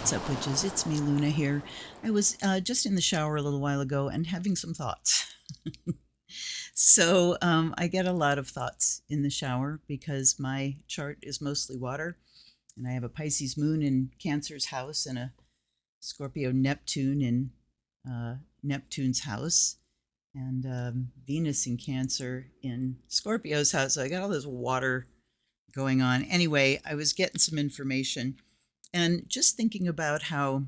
What's up, witches? It's me, Luna, here. I was just in the shower a little while ago and having some thoughts. I get a lot of thoughts in the shower because my chart is mostly water, and I have a Pisces moon in Cancer's house and a Scorpio Neptune in Neptune's house, and Venus in Cancer in Scorpio's house. So I got all this water going on. Anyway, I was getting some information and just thinking about how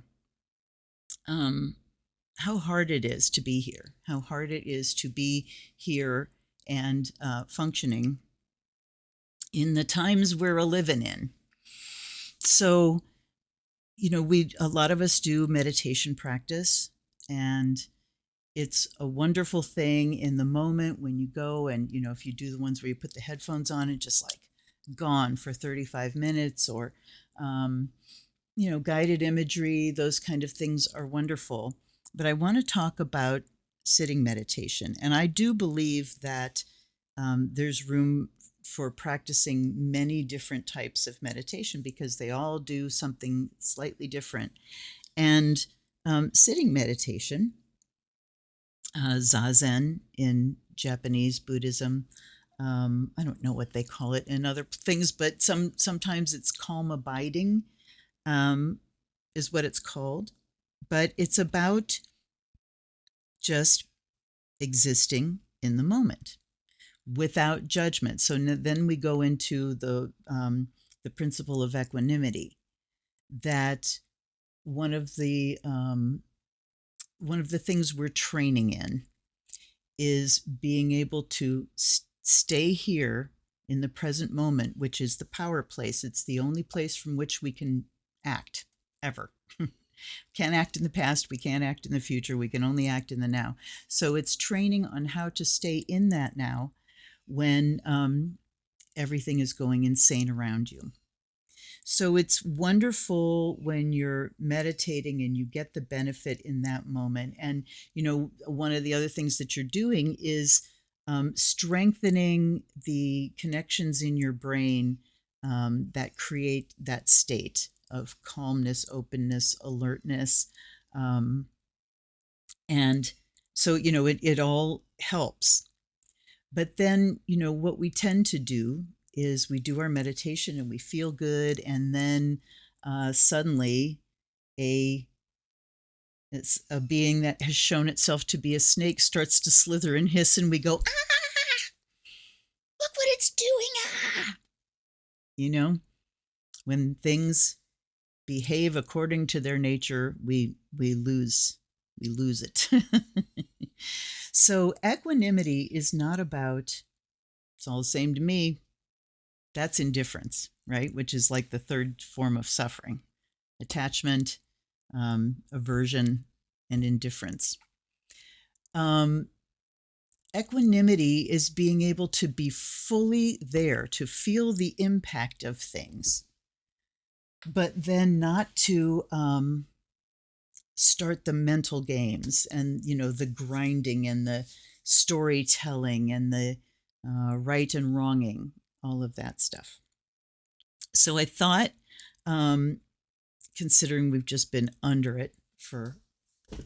hard it is to be here, how hard it is to be here and functioning in the times we're a living in. So, a lot of us do meditation practice, and it's a wonderful thing in the moment when you go and, if you do the ones where you put the headphones on and just like gone for 35 minutes or, guided imagery, those kind of things are wonderful. But I want to talk about sitting meditation. And I do believe that there's room for practicing many different types of meditation because they all do something slightly different. And sitting meditation, Zazen in Japanese Buddhism, I don't know what they call it in other things, but sometimes it's calm abiding, is what it's called. But it's about just existing in the moment without judgment. So then we go into the principle of equanimity. That one of the things we're training in is being able to stay here in the present moment, which is the power place. It's the only place from which we can act ever. Can't act in the past, we can't act in the future, we can only act in the now. So it's training on how to stay in that now when everything is going insane around you. So it's wonderful when you're meditating and you get the benefit in that moment. And, one of the other things that you're doing is strengthening the connections in your brain that create that state of calmness, openness, alertness. And so, it all helps. But then, what we tend to do is we do our meditation and we feel good. And then suddenly it's a being that has shown itself to be a snake starts to slither and hiss, and we go, ah, look what it's doing. Ah, when things behave according to their nature, we lose it. So equanimity is not about, it's all the same to me. That's indifference, right? Which is like the third form of suffering: attachment, aversion, and indifference. Equanimity is being able to be fully there, to feel the impact of things, but then not to start the mental games and, the grinding and the storytelling and the right and wronging, all of that stuff. So I thought, considering we've just been under it for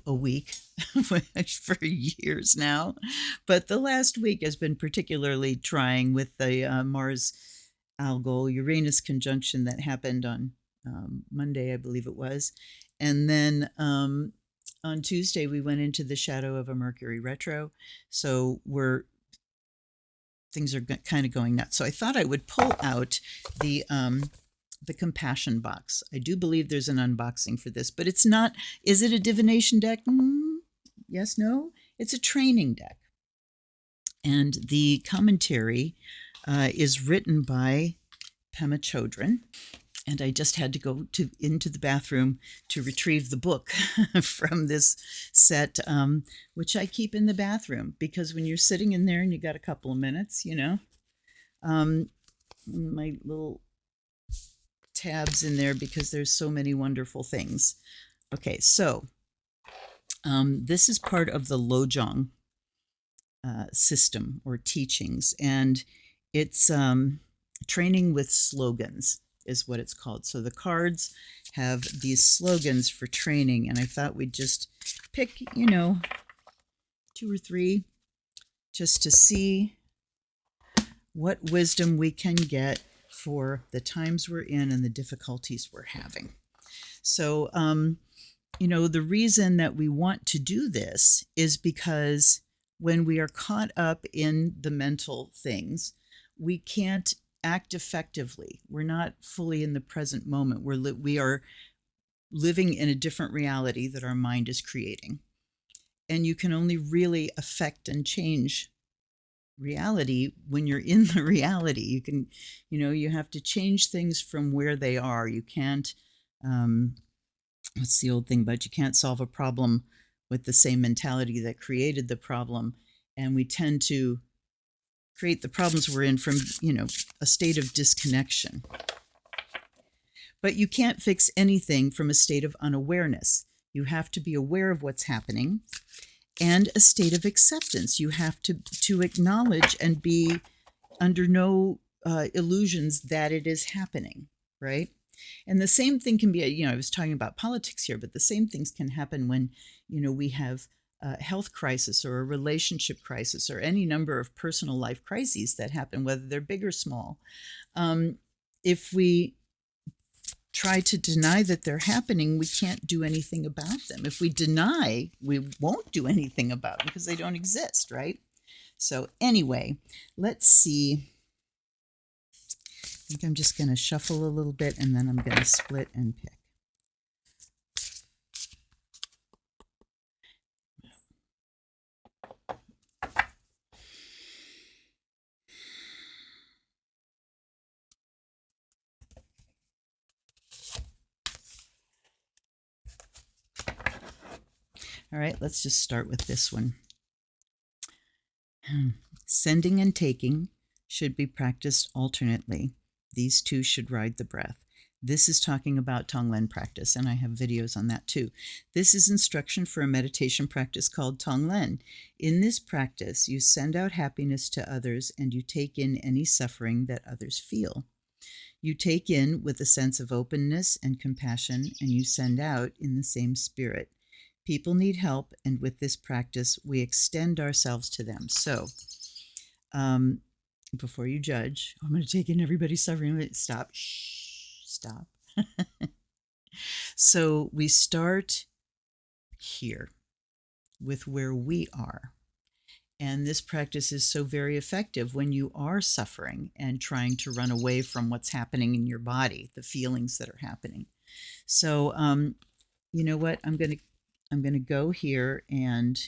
a week, for years now, but the last week has been particularly trying with the Mars Algol Uranus conjunction that happened on Monday, I believe it was. And then on Tuesday, we went into the shadow of a Mercury retro. So things are kind of going nuts. So I thought I would pull out the compassion box. I do believe there's an unboxing for this, but it's not. Is it a divination deck? Yes, no. It's a training deck. And the commentary is written by Pema Chodron. And I just had to go into the bathroom to retrieve the book from this set, which I keep in the bathroom because when you're sitting in there and you got a couple of minutes, my little tabs in there because there's so many wonderful things. Okay, so this is part of the Lojong system or teachings, and it's training with slogans. is what it's called. So the cards have these slogans for training, and I thought we'd just pick, 2 or 3 just to see what wisdom we can get for the times we're in and the difficulties we're having. So, the reason that we want to do this is because when we are caught up in the mental things, we can't act effectively. We're not fully in the present moment. We are living in a different reality that our mind is creating. And you can only really affect and change reality when you're in the reality. You can, you have to change things from where they are. You can't, what's the old thing about you can't solve a problem with the same mentality that created the problem. And we tend to create the problems we're in from, a state of disconnection. But you can't fix anything from a state of unawareness. You have to be aware of what's happening, and a state of acceptance. You have to acknowledge and be under no illusions that it is happening, right? And the same thing can be, I was talking about politics here, but the same things can happen when, we have a health crisis or a relationship crisis or any number of personal life crises that happen, whether they're big or small. If we try to deny that they're happening, we can't do anything about them. If we deny, we won't do anything about them because they don't exist, right? So anyway, let's see. I think I'm just going to shuffle a little bit, and then I'm going to split and pick. All right, let's just start with this one. Sending and taking should be practiced alternately. These two should ride the breath. This is talking about Tonglen practice, and I have videos on that too. This is instruction for a meditation practice called Tonglen. In this practice, you send out happiness to others and you take in any suffering that others feel. You take in with a sense of openness and compassion, and you send out in the same spirit. People need help, and with this practice, we extend ourselves to them. So, before you judge, I'm going to take in everybody's suffering. Stop. Shh, stop. So we start here with where we are. And this practice is so very effective when you are suffering and trying to run away from what's happening in your body, the feelings that are happening. So, you know what? I'm going to go here and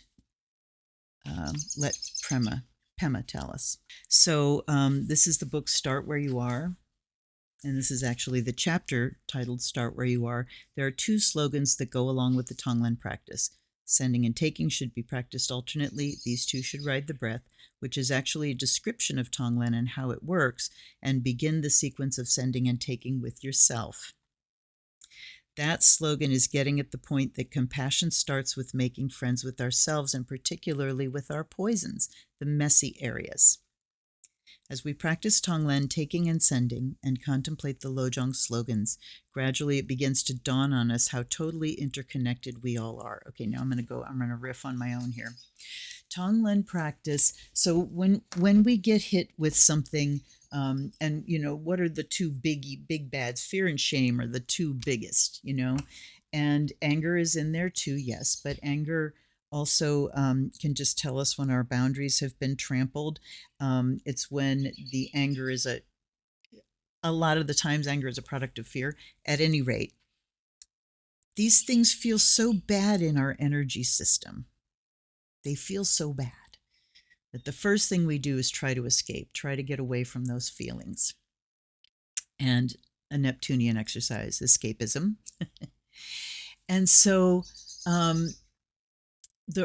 let Pema tell us. So this is the book Start Where You Are. And this is actually the chapter titled Start Where You Are. There are 2 slogans that go along with the Tonglen practice. Sending and taking should be practiced alternately. These 2 should ride the breath, which is actually a description of Tonglen and how it works, and begin the sequence of sending and taking with yourself. That slogan is getting at the point that compassion starts with making friends with ourselves, and particularly with our poisons, the messy areas. As we practice Tonglen, taking and sending, and contemplate the Lojong slogans, gradually it begins to dawn on us how totally interconnected we all are. Okay, now I'm going to riff on my own here. Tonglen practice. So when we get hit with something, and what are the 2 big bads? Fear and shame are the 2 biggest, and anger is in there too, yes, but anger also can just tell us when our boundaries have been trampled. It's when the anger is a lot of the times anger is a product of fear. At any rate, these things feel so bad in our energy system. They feel so bad that the first thing we do is try to escape, try to get away from those feelings. And a Neptunian exercise, escapism. And so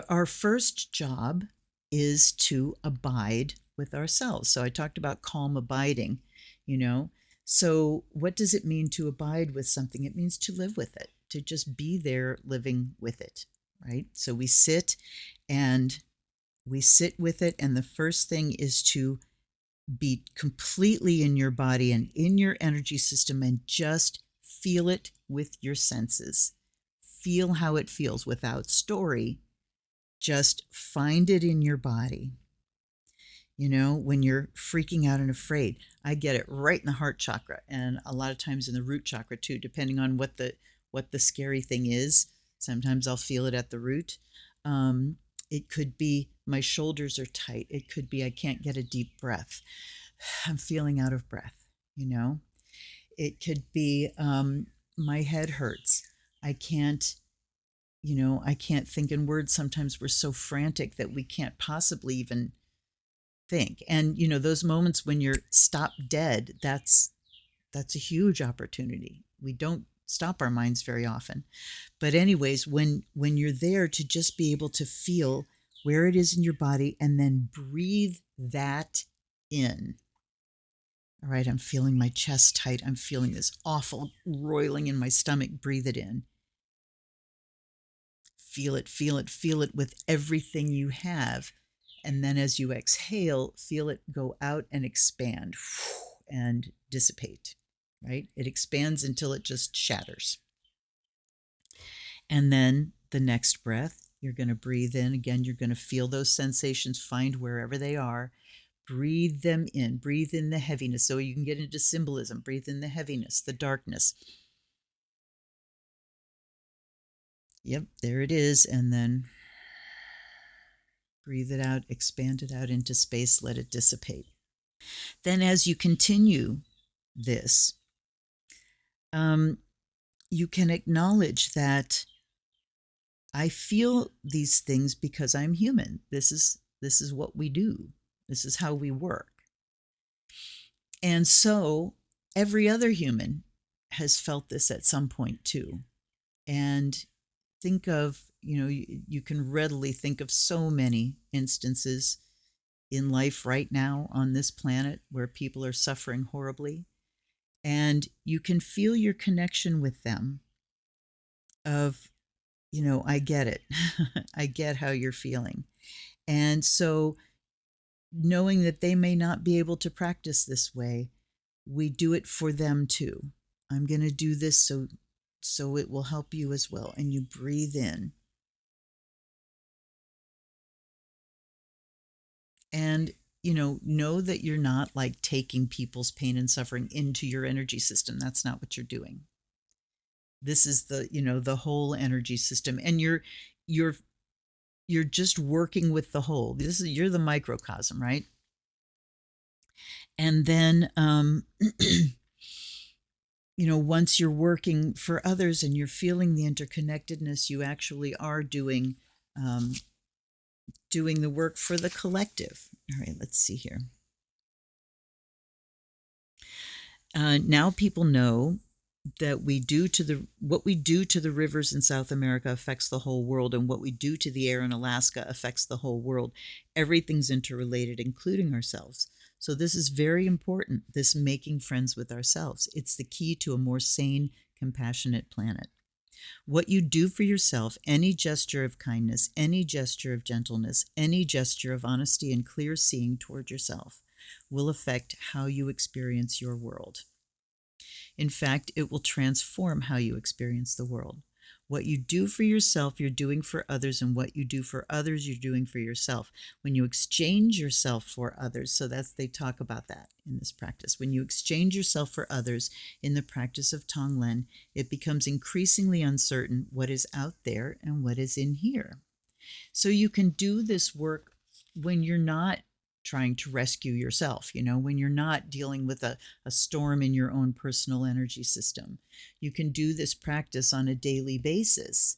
our first job is to abide with ourselves. So I talked about calm abiding, So what does it mean to abide with something? It means to live with it, to just be there living with it, right? So we sit with it. And the first thing is to be completely in your body and in your energy system and just feel it with your senses. Feel how it feels without story. Just find it in your body. You know, when you're freaking out and afraid, I get it right in the heart chakra, and a lot of times in the root chakra too, depending on what the scary thing is. Sometimes I'll feel it at the root. It could be my shoulders are tight. It could be I can't get a deep breath. I'm feeling out of breath. You know, it could be my head hurts. I can't. I can't think in words. Sometimes we're so frantic that we can't possibly even think. And those moments when you're stopped dead, that's a huge opportunity. We don't stop our minds very often. But anyways, when you're there, to just be able to feel where it is in your body and then breathe that in. All right, I'm feeling my chest tight. I'm feeling this awful roiling in my stomach. Breathe it in. Feel it, feel it, feel it with everything you have. And then as you exhale, feel it go out and expand and dissipate, right? It expands until it just shatters. And then the next breath, you're going to breathe in. Again, you're going to feel those sensations, find wherever they are. Breathe them in. Breathe in the heaviness. So you can get into symbolism. Breathe in the heaviness, the darkness. Yep, there it is. And then breathe it out, expand it out into space, let it dissipate. Then, as you continue this, you can acknowledge that I feel these things because I'm human. This is what we do. This is how we work. And so every other human has felt this at some point too. And think of, you can readily think of so many instances in life right now on this planet where people are suffering horribly. And you can feel your connection with them of, I get it. I get how you're feeling. And so knowing that they may not be able to practice this way, we do it for them too. I'm going to do this so it will help you as well. And you breathe in. And know that you're not like taking people's pain and suffering into your energy system. That's not what you're doing. This is the whole energy system, and you're just working with the whole. You're the microcosm, right? And then once you're working for others and you're feeling the interconnectedness, you actually are doing the work for the collective. All right, let's see here. Now people know that what we do to the rivers in South America affects the whole world, and what we do to the air in Alaska affects the whole world. Everything's interrelated, including ourselves. So this is very important, this making friends with ourselves. It's the key to a more sane, compassionate planet. What you do for yourself, any gesture of kindness, any gesture of gentleness, any gesture of honesty and clear seeing toward yourself, will affect how you experience your world. In fact, it will transform how you experience the world. What you do for yourself, you're doing for others, and what you do for others, you're doing for yourself. When you exchange yourself for others, so they talk about that in this practice. When you exchange yourself for others in the practice of Tonglen, it becomes increasingly uncertain what is out there and what is in here. So you can do this work when you're not trying to rescue yourself, when you're not dealing with a storm in your own personal energy system. You can do this practice on a daily basis.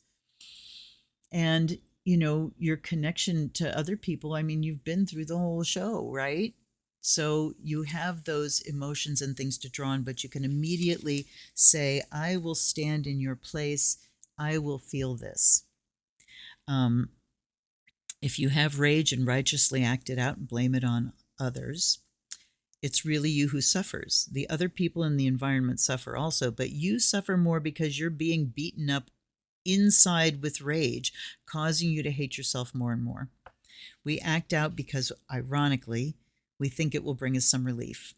And, your connection to other people, I mean, you've been through the whole show, right? So you have those emotions and things to draw on, but you can immediately say, I will stand in your place. I will feel this. If you have rage and righteously act it out and blame it on others, it's really you who suffers. The other people in the environment suffer also, but you suffer more because you're being beaten up inside with rage, causing you to hate yourself more and more. We act out because, ironically, We think it will bring us some relief.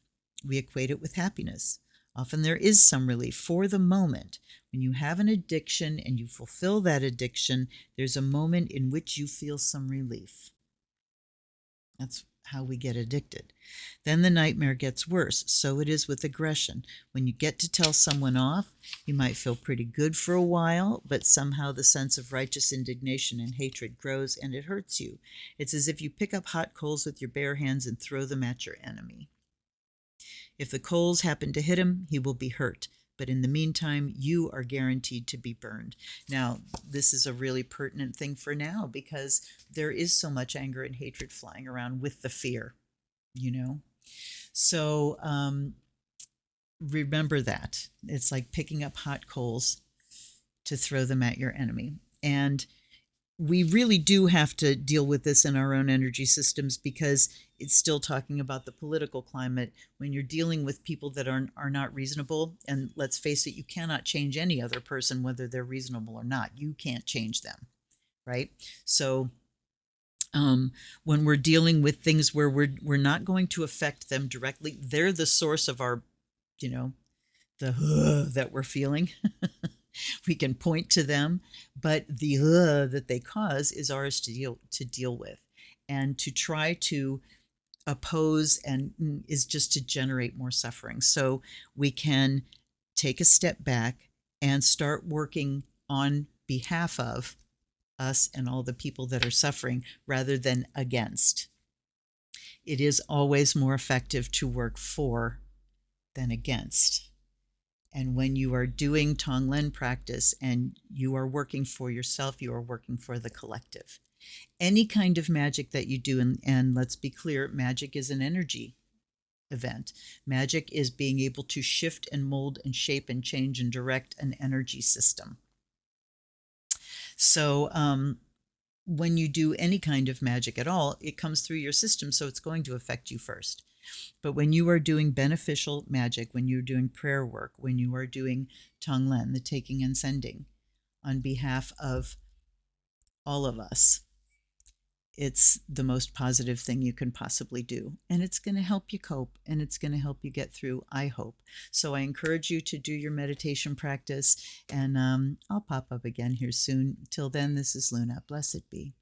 We equate it with happiness. Often there is some relief for the moment. When you have an addiction and you fulfill that addiction, there's a moment in which you feel some relief. That's how we get addicted. Then the nightmare gets worse. So it is with aggression. When you get to tell someone off, you might feel pretty good for a while, but somehow the sense of righteous indignation and hatred grows and it hurts you. It's as if you pick up hot coals with your bare hands and throw them at your enemy. If the coals happen to hit him, he will be hurt. But in the meantime, you are guaranteed to be burned. Now, this is a really pertinent thing for now because there is so much anger and hatred flying around with the fear, you know? So remember that. It's like picking up hot coals to throw them at your enemy. And we really do have to deal with this in our own energy systems because it's still talking about the political climate. When you're dealing with people that are not reasonable, and let's face it, you cannot change any other person, whether they're reasonable or not. You can't change them, right? So when we're dealing with things where we're not going to affect them directly, they're the source of our, the that we're feeling. We can point to them, but the that they cause is ours to deal with, and to try to oppose and is just to generate more suffering. So we can take a step back and start working on behalf of us and all the people that are suffering rather than against. It is always more effective to work for than against. And when you are doing Tonglen practice and you are working for yourself, you are working for the collective. Any kind of magic that you do, and let's be clear, magic is an energy event. Magic is being able to shift and mold and shape and change and direct an energy system. So when you do any kind of magic at all, it comes through your system, so it's going to affect you first. But when you are doing beneficial magic, when you're doing prayer work, when you are doing Tonglen, the taking and sending, on behalf of all of us, it's the most positive thing you can possibly do. And it's going to help you cope, and it's going to help you get through, I hope. So I encourage you to do your meditation practice, and I'll pop up again here soon. Till then, this is Luna. Blessed be.